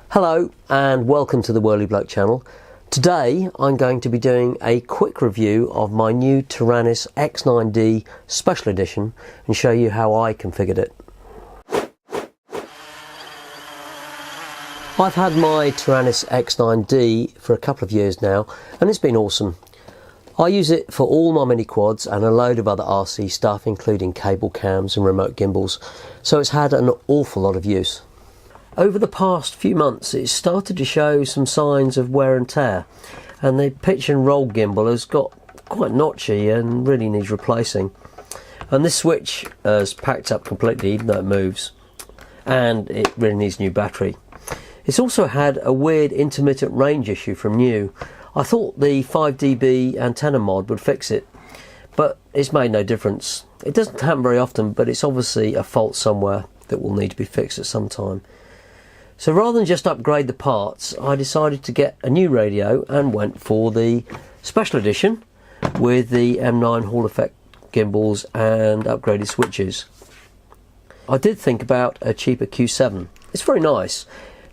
Hello and welcome to the Whirly Bloke channel. Today I'm going to be doing a quick review of my new Taranis X9D Special Edition and show you how I configured it. I've had my Taranis X9D for a couple of years now and it's been awesome. I use it for all my mini quads and a load of other RC stuff, including cable cams and remote gimbals, so it's had an awful lot of use. Over the past few months it's started to show some signs of wear and tear, and the pitch and roll gimbal has got quite notchy and really needs replacing. And this switch has packed up completely even though it moves, and it really needs a new battery. It's also had a weird intermittent range issue from new. I thought the 5 dB antenna mod would fix it, but it's made no difference. It doesn't happen very often, but it's obviously a fault somewhere that will need to be fixed at some time. So rather than just upgrade the parts, I decided to get a new radio and went for the Special Edition with the M9 Hall Effect gimbals and upgraded switches. I did think about a cheaper Q7. It's very nice,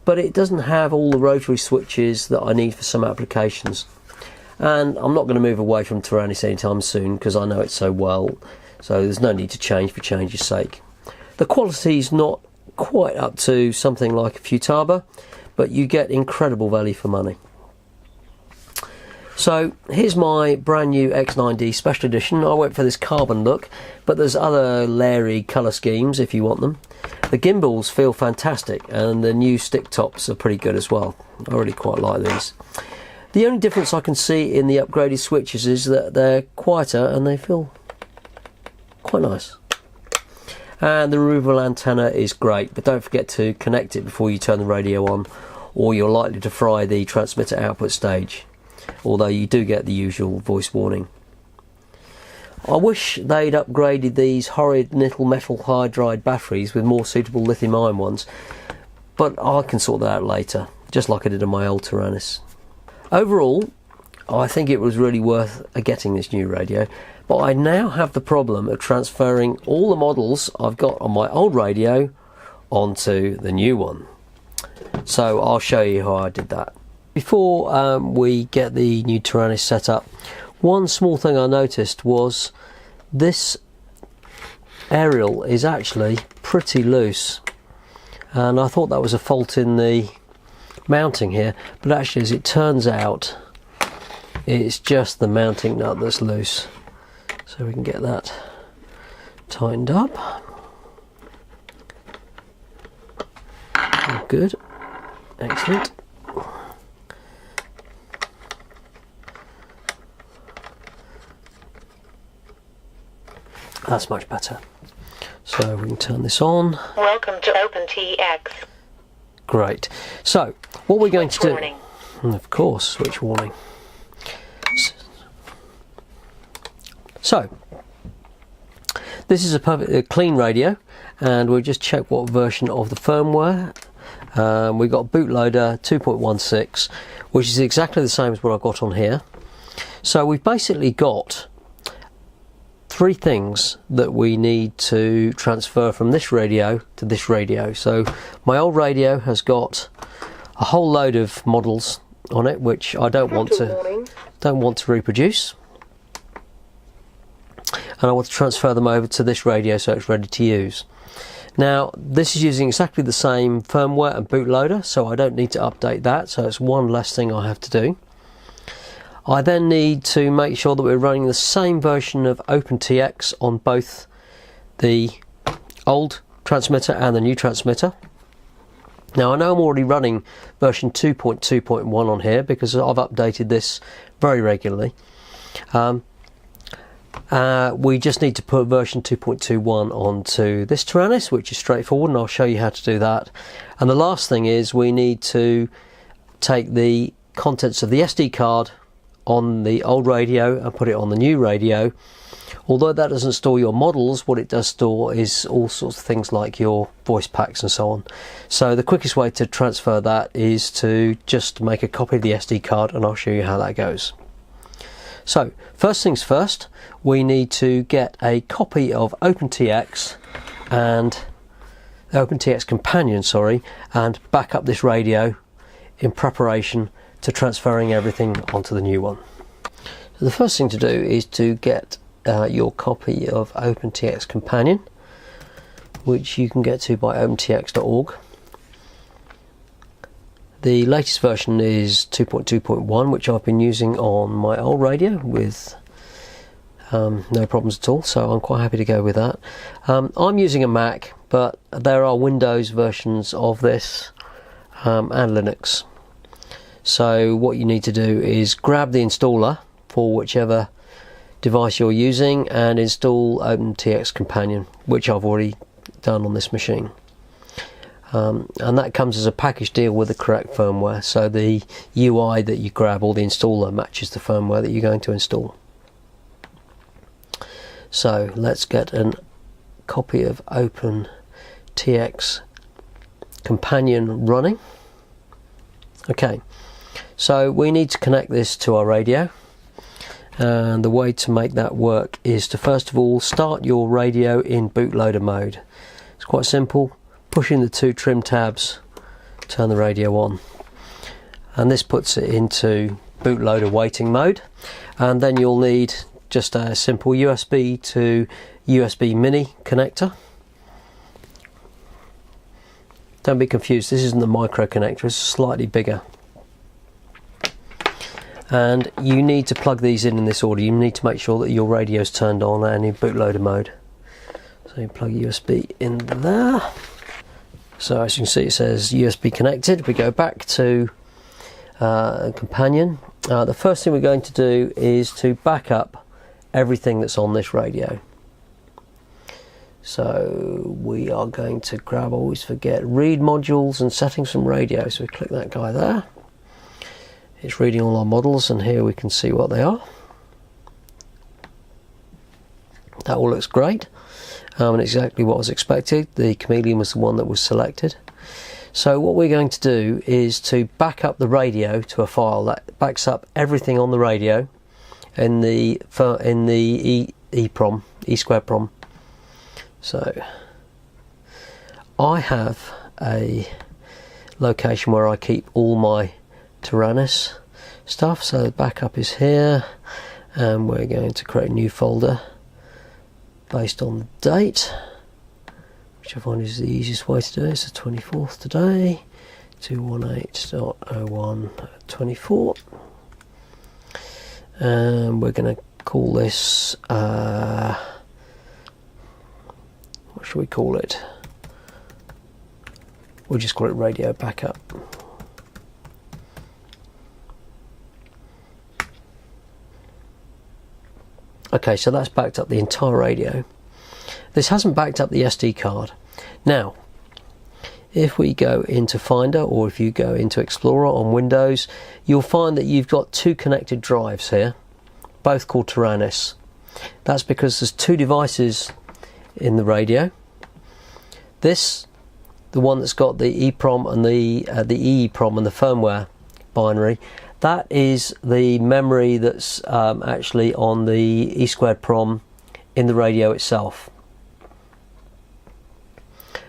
but it doesn't have all the rotary switches that I need for some applications. And I'm not going to move away from Taranis anytime soon because I know it so well, so there's no need to change for change's sake. The quality's not quite up to something like a Futaba, but you get incredible value for money. So here's my brand new X9D Special Edition. I went for this carbon look, but there's other leery colour schemes if you want them. The gimbals feel fantastic and the new stick tops are pretty good as well. I really quite like these. The only difference I can see in the upgraded switches is that they're quieter and they feel quite nice. And the removable antenna is great, but don't forget to connect it before you turn the radio on, or you're likely to fry the transmitter output stage, although you do get the usual voice warning. I wish they'd upgraded these horrid nickel metal hydride batteries with more suitable lithium ion ones, but I can sort that out later, just like I did on my old Taranis. Overall, I think it was really worth getting this new radio, but I now have the problem of transferring all the models I've got on my old radio onto the new one. So I'll show you how I did that. Before we get the new Taranis set up, one small thing I noticed was this aerial is actually pretty loose, and I thought that was a fault in the mounting here, but actually as it turns out it's just the mounting nut that's loose. So we can get that tightened up. Good, excellent. That's much better. So we can turn this on. Welcome to OpenTX. Great. So what we're going to do, warning. Of course, switch warning. So this is a perfectly clean radio, and we'll just check what version of the firmware. We've got bootloader 2.16, which is exactly the same as what I've got on here. So we've basically got three things that we need to transfer from this radio to this radio. So my old radio has got a whole load of models on it which I don't want to reproduce, and I want to transfer them over to this radio so it's ready to use. Now this is using exactly the same firmware and bootloader, so I don't need to update that, so it's one less thing I have to do. I then need to make sure that we're running the same version of OpenTX on both the old transmitter and the new transmitter. Now I know I'm already running version 2.2.1 on here because I've updated this very regularly. We just need to put version 2.21 onto this Taranis, which is straightforward, and I'll show you how to do that. And the last thing is we need to take the contents of the SD card on the old radio and put it on the new radio. Although that doesn't store your models, what it does store is all sorts of things like your voice packs and so on. So the quickest way to transfer that is to just make a copy of the SD card, and I'll show you how that goes. So first things first, we need to get a copy of OpenTX and OpenTX Companion, and back up this radio in preparation to transferring everything onto the new one. So the first thing to do is to get your copy of OpenTX Companion, which you can get to by opentx.org. The latest version is 2.2.1, which I've been using on my old radio with no problems at all, so I'm quite happy to go with that. I'm using a Mac, but there are Windows versions of this and Linux. So what you need to do is grab the installer for whichever device you're using and install OpenTX Companion, which I've already done on this machine. And that comes as a package deal with the correct firmware, so the UI that you grab or the installer matches the firmware that you're going to install. So let's get a copy of OpenTX Companion running. Okay, so we need to connect this to our radio, and the way to make that work is to first of all start your radio in bootloader mode. It's quite simple. Pushing the two trim tabs, turn the radio on, and this puts it into bootloader waiting mode. And then you'll need just a simple USB to USB mini connector. Don't be confused, this isn't the micro connector, it's slightly bigger. And you need to plug these in this order. You need to make sure that your radio is turned on and in bootloader mode. So you plug USB in there. So as you can see, it says USB connected. We go back to Companion. The first thing we're going to do is to back up everything that's on this radio. So we are going to grab, I always forget, read modules and settings from radio. So we click that guy there. It's reading all our models, and here we can see what they are. That all looks great, and exactly what was expected. The Chameleon was the one that was selected. So what we're going to do is to back up the radio to a file that backs up everything on the radio in the E2prom. So I have a location where I keep all my Taranis stuff, so the backup is here, and we're going to create a new folder based on the date, which I find is the easiest way to do it. It's the 24th today, 218.01.24, and we're going to call this what should we call it? We'll just call it radio backup. Okay, so that's backed up the entire radio. This hasn't backed up the SD card. Now, if we go into Finder, or if you go into Explorer on Windows, you'll find that you've got two connected drives here, both called Taranis. That's because there's two devices in the radio. This, the one that's got the EEPROM and the EEPROM and the firmware binary, that is the memory that's actually on the E2prom in the radio itself,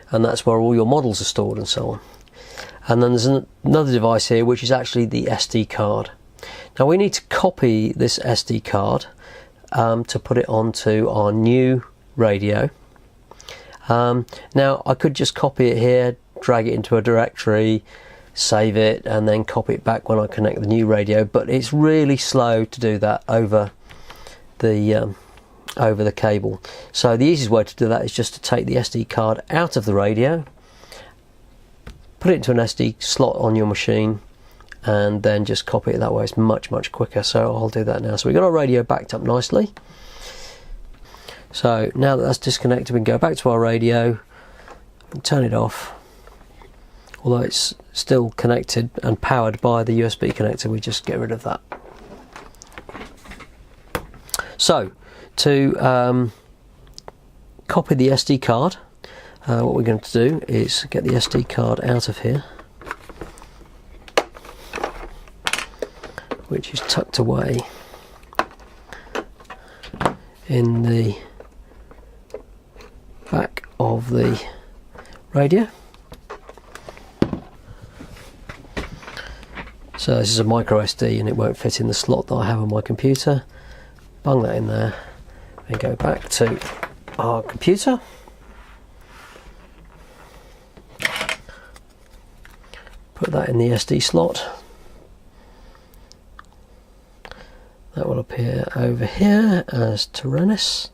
and that's where all your models are stored and so on. And then there's another device here which is actually the SD card. Now we need to copy this SD card to put it onto our new radio. Now I could just copy it here, drag it into a directory, save it, and then copy it back when I connect the new radio, but it's really slow to do that over the cable. So the easiest way to do that is just to take the SD card out of the radio, put it into an SD slot on your machine, and then just copy it that way. It's much quicker, so I'll do that now. So we've got our radio backed up nicely. So now that that's disconnected, we can go back to our radio and turn it off. Although it's still connected and powered by the USB connector, we just get rid of that. So to copy the SD card, what we're going to do is get the SD card out of here, which is tucked away in the back of the radio. So this is a micro SD and it won't fit in the slot that I have on my computer. Bung that in there and go back to our computer. Put that in the SD slot. That will appear over here as Taranis.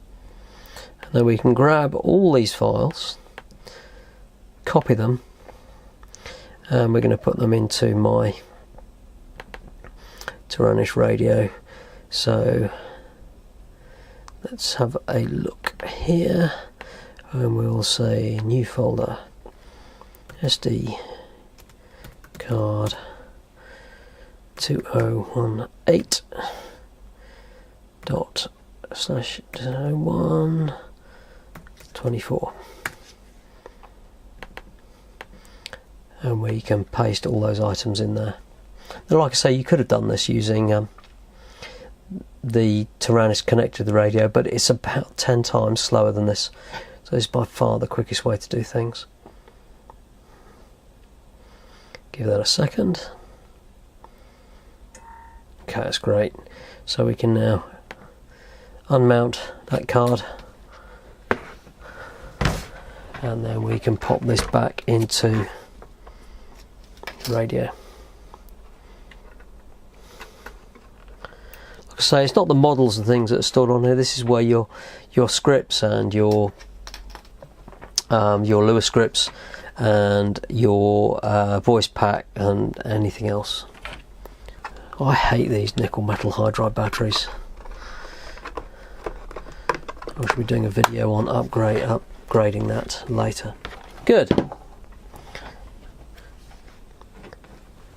And then we can grab all these files, copy them, and we're going to put them into my Taranis radio. So let's have a look here, and we'll say new folder, SD card 2018 dot slash 0124, and we can paste all those items in there. Now, like I say, you could have done this using the Taranis connected to the radio, but it's about 10 times slower than this, so it's by far the quickest way to do things. Give that a second. Okay, that's great. So we can now unmount that card, and then we can pop this back into the radio. Like I say, it's not the models and things that are stored on here. This is where your scripts and your Lua scripts and your voice pack and anything else. I hate these nickel metal hydride batteries. I should be doing a video on upgrading that later. Good.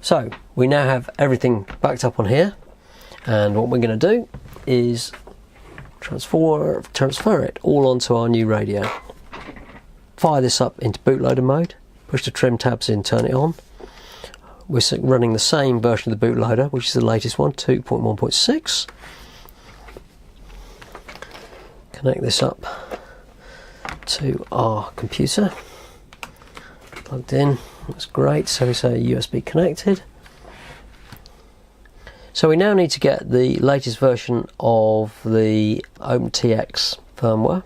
So we now have everything backed up on here, and what we're going to do is transfer it all onto our new radio. Fire this up into bootloader mode, push the trim tabs in, turn it on. We're running the same version of the bootloader, which is the latest one, 2.1.6. Connect this up to our computer. Plugged in, that's great. So we say USB connected. So we now need to get the latest version of the OpenTX firmware.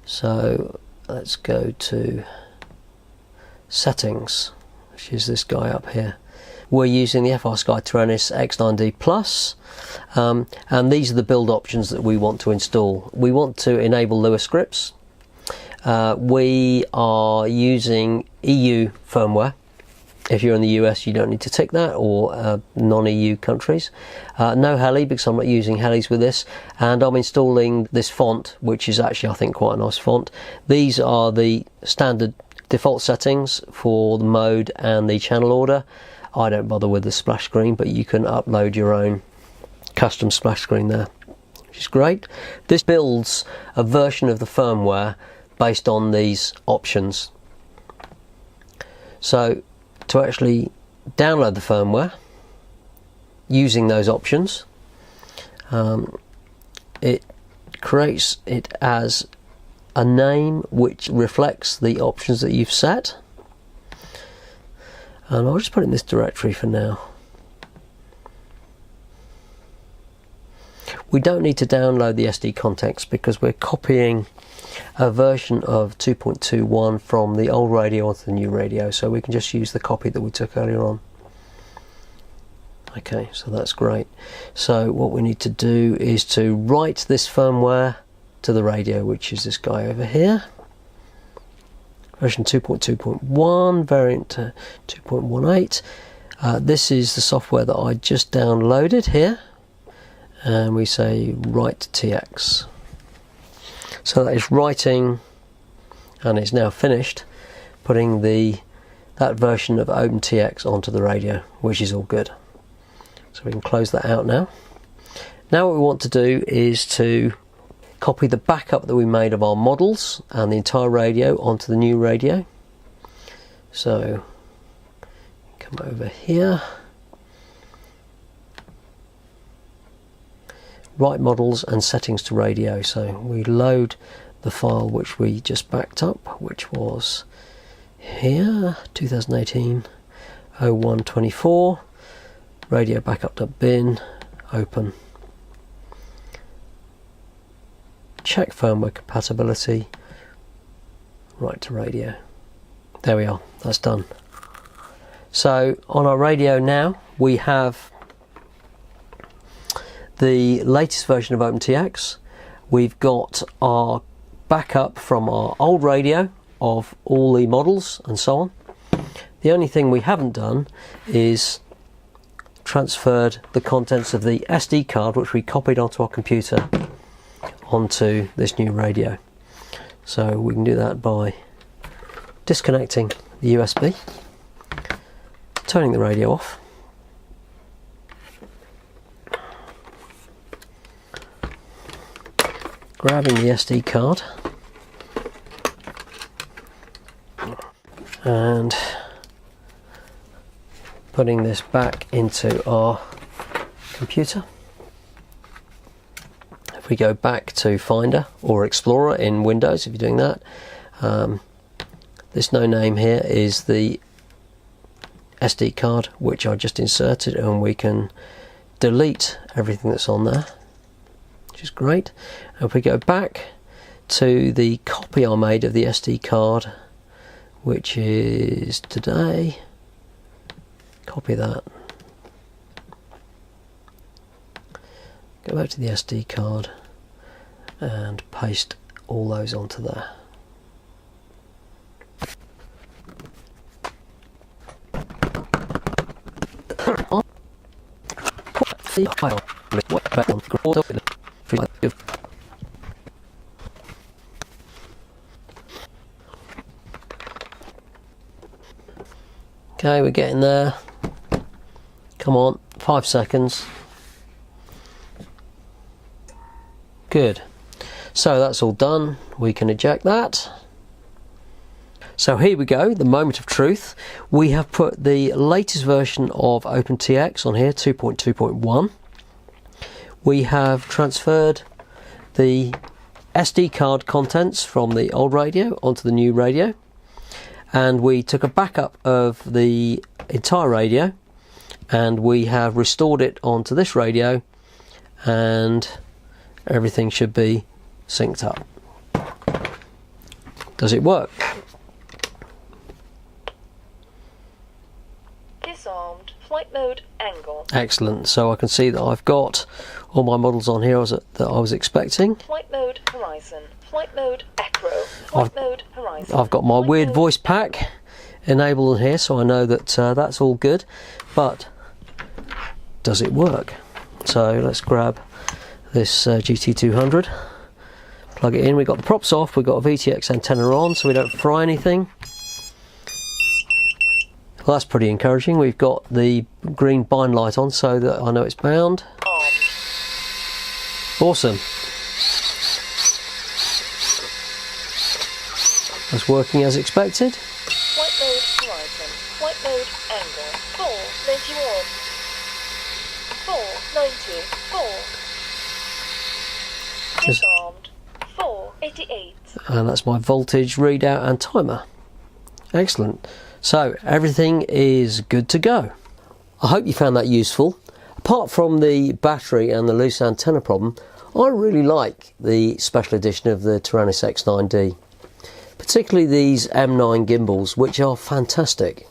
So let's go to settings, which is this guy up here. We're using the FrSky Taranis X9D Plus, and these are the build options that we want to install. We want to enable Lua scripts. We are using EU firmware. If you're in the US, you don't need to tick that, or non-EU countries. No heli, because I'm not using helis with this, and I'm installing this font, which is actually, I think, quite a nice font. These are the standard default settings for the mode and the channel order. I don't bother with the splash screen, but you can upload your own custom splash screen there, which is great. This builds a version of the firmware based on these options. So to actually download the firmware using those options, it creates it as a name which reflects the options that you've set, and I'll just put it in this directory for now. We don't need to download the SD context because we're copying a version of 2.21 from the old radio onto the new radio, so we can just use the copy that we took earlier on. Okay, so that's great. So what we need to do is to write this firmware to the radio, which is this guy over here. Version 2.2.1, variant 2.18. This is the software that I just downloaded here, and we say write TX. So that is writing, and it's now finished putting that version of OpenTX onto the radio, which is all good. So we can close that out now. Now what we want to do is to copy the backup that we made of our models and the entire radio onto the new radio. So come over here, write models and settings to radio. So we load the file which we just backed up, which was here, 2018 0124. Radio backup.bin, open. Check firmware compatibility, write to radio. There we are, that's done. So on our radio now we have the latest version of OpenTX. We've got our backup from our old radio of all the models and so on. The only thing we haven't done is transferred the contents of the SD card, which we copied onto our computer, onto this new radio. So we can do that by disconnecting the USB, turning the radio off, grabbing the SD card and putting this back into our computer. If we go back to Finder or Explorer in Windows, if you're doing that, this no name here is the SD card which I just inserted, and we can delete everything that's on there, which is great. And if we go back to the copy I made of the SD card, which is today, copy that, go back to the SD card and paste all those onto there. Okay, we're getting there. Come on, 5 seconds. Good. So that's all done. We can eject that. So here we go, the moment of truth. We have put the latest version of OpenTX on here, 2.2.1. We have transferred the SD card contents from the old radio onto the new radio, and we took a backup of the entire radio and we have restored it onto this radio, and everything should be synced up. Does it work? Disarmed. Flight mode angle. Excellent. So I can see that I've got all my models on here that I was expecting. Flight mode horizon. Flight mode acro. Flight mode horizon. I've got my weird voice pack enabled in here, so I know that that's all good. But does it work? So let's grab this GT200, plug it in. We've got the props off, we've got a VTX antenna on so we don't fry anything. Well, that's pretty encouraging. We've got the green bind light on so that I know it's bound. Awesome. That's working as expected. Flight mode horizon. Flight mode angle. 491. 494. Disarmed. 488. And that's my voltage readout and timer. Excellent. So everything is good to go. I hope you found that useful. Apart from the battery and the loose antenna problem, I really like the special edition of the Taranis X9D. Particularly these M9 gimbals, which are fantastic.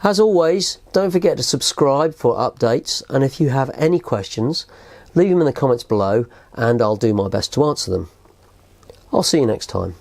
As always, don't forget to subscribe for updates, and if you have any questions, leave them in the comments below and I'll do my best to answer them. I'll see you next time.